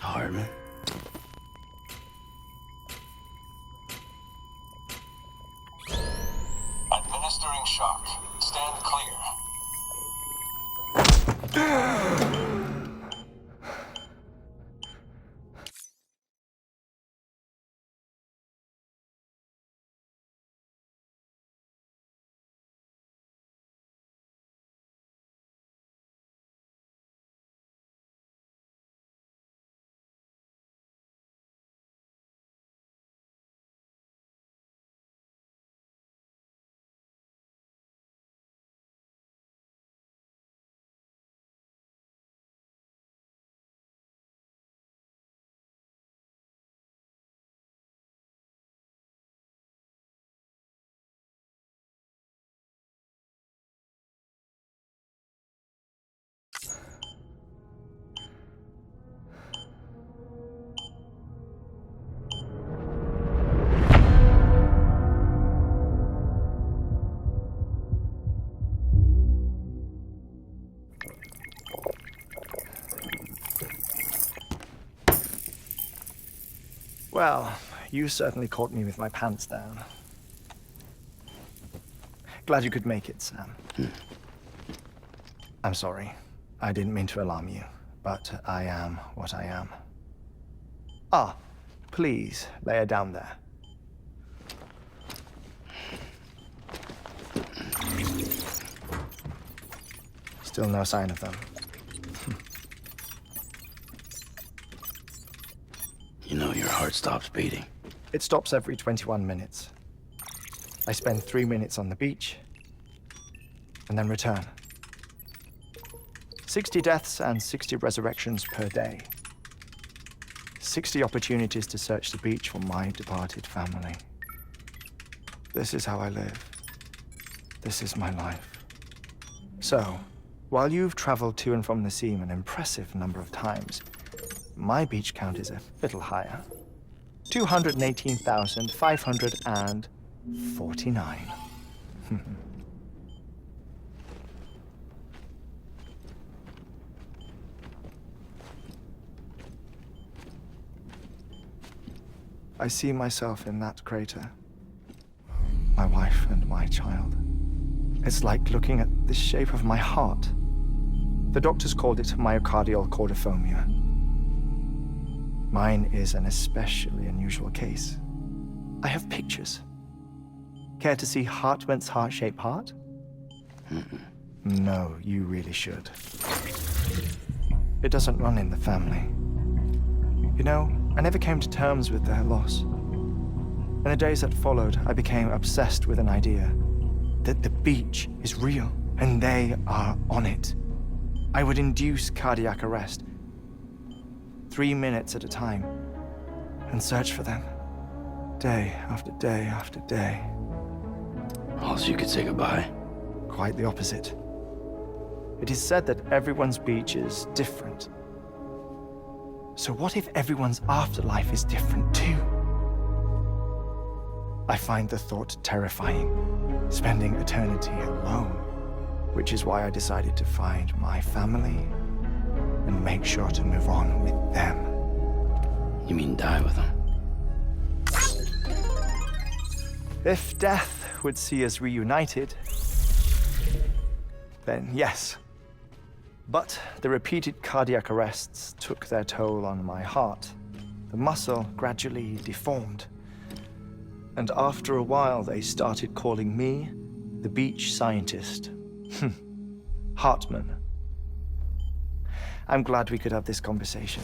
Heartman. Administering shock. Stand clear. Well, you certainly caught me with my pants down. Glad you could make it, Sam. I'm sorry. I didn't mean to alarm you, but I am what I am. Ah, please, lay her down there. Still no sign of them. You know your heart stops beating. It stops every 21 minutes. I spend 3 minutes on the beach, and then return. 60 deaths and 60 resurrections per day. 60 opportunities to search the beach for my departed family. This is how I live. This is my life. So, while you've traveled to and from the scene an impressive number of times, my beach count is a little higher. 218,549. I see myself in that crater. My wife and my child. It's like looking at the shape of my heart. The doctors called it myocardial cordiformia. Mine is an especially unusual case. I have pictures. Care to see Heartman's heart-shaped heart? No, you really should. It doesn't run in the family. You know, I never came to terms with their loss. In the days that followed, I became obsessed with an idea that the beach is real and they are on it. I would induce cardiac arrest, 3 minutes at a time, and search for them, day after day after day. Also, you could say goodbye. Quite the opposite. It is said that everyone's beach is different. So what if everyone's afterlife is different too? I find the thought terrifying, spending eternity alone, which is why I decided to find my family and make sure to move on with them. You mean die with them? If death would see us reunited, then yes. But the repeated cardiac arrests took their toll on my heart. The muscle gradually deformed. And after a while, they started calling me the beach scientist. Heartman. I'm glad we could have this conversation.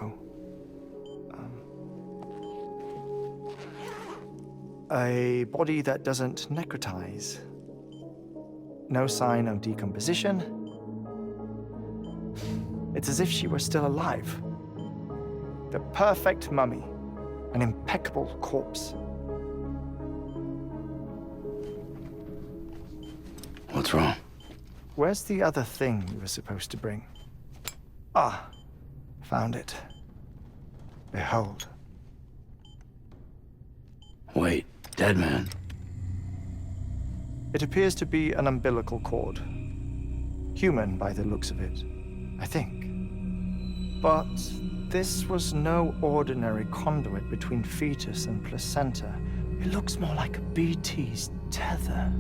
Oh. A body that doesn't necrotize. No sign of decomposition. It's as if she were still alive. The perfect mummy. An impeccable corpse. What's wrong? Where's the other thing you were supposed to bring? Ah, found it. Behold. Wait, dead man? It appears to be an umbilical cord. Human by the looks of it, I think. But this was no ordinary conduit between fetus and placenta. It looks more like a BT's tether.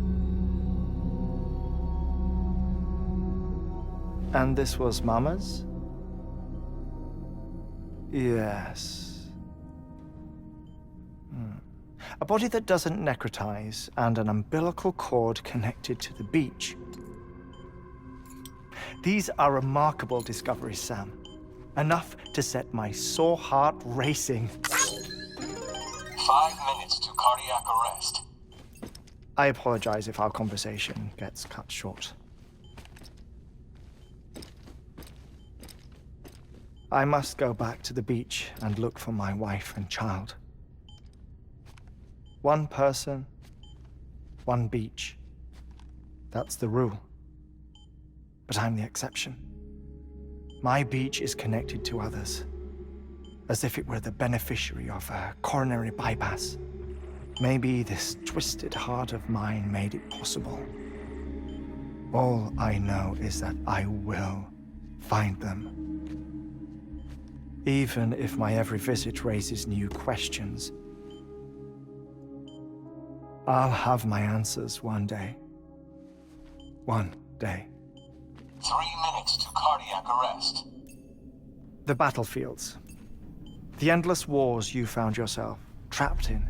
And this was Mama's? Yes. A body that doesn't necrotize, and an umbilical cord connected to the beach. These are remarkable discoveries, Sam. Enough to set my sore heart racing. 5 minutes to cardiac arrest. I apologize if our conversation gets cut short. I must go back to the beach and look for my wife and child. One person, one beach. That's the rule. But I'm the exception. My beach is connected to others, as if it were the beneficiary of a coronary bypass. Maybe this twisted heart of mine made it possible. All I know is that I will find them. Even if my every visit raises new questions, I'll have my answers one day. One day. 3 minutes to cardiac arrest. The battlefields. The endless wars you found yourself trapped in.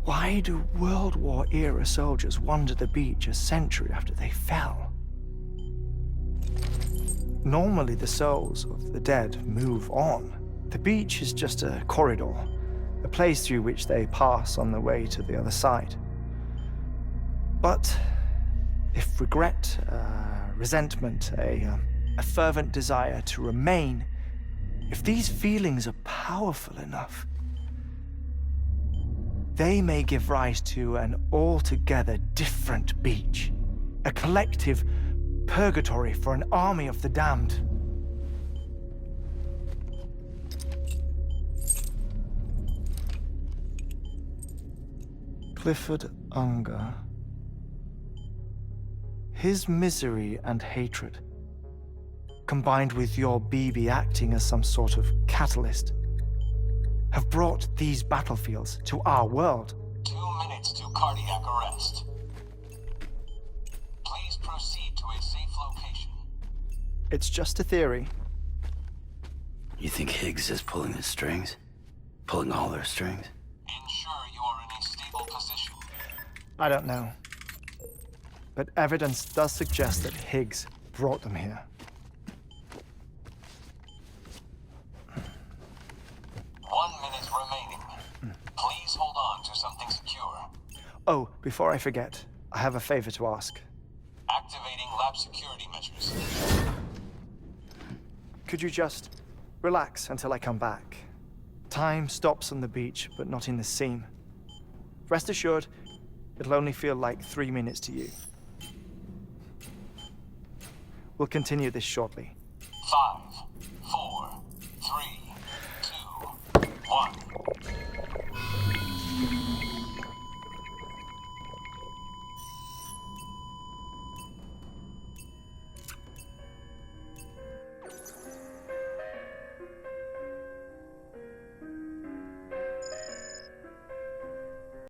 Why do World War-era soldiers wander the beach a century after they fell? Normally, the souls of the dead move on. The beach is just a corridor, a place through which they pass on the way to the other side. But if regret, resentment, a fervent desire to remain, if these feelings are powerful enough, they may give rise to an altogether different beach, a collective purgatory for an army of the damned. Clifford Unger. His misery and hatred, combined with your BB acting as some sort of catalyst, have brought these battlefields to our world. 2 minutes to cardiac arrest. Please proceed to a safe location. It's just a theory. You think Higgs is pulling the strings? Pulling all their strings? Ensure you are in a stable position. I don't know. But evidence does suggest that Higgs brought them here. 1 minute remaining. Please hold on to something secure. Oh, before I forget, I have a favor to ask. Activating lab security measures. Could you just relax until I come back? Time stops on the beach, but not in the scene. Rest assured, it'll only feel like 3 minutes to you. We'll continue this shortly. 5,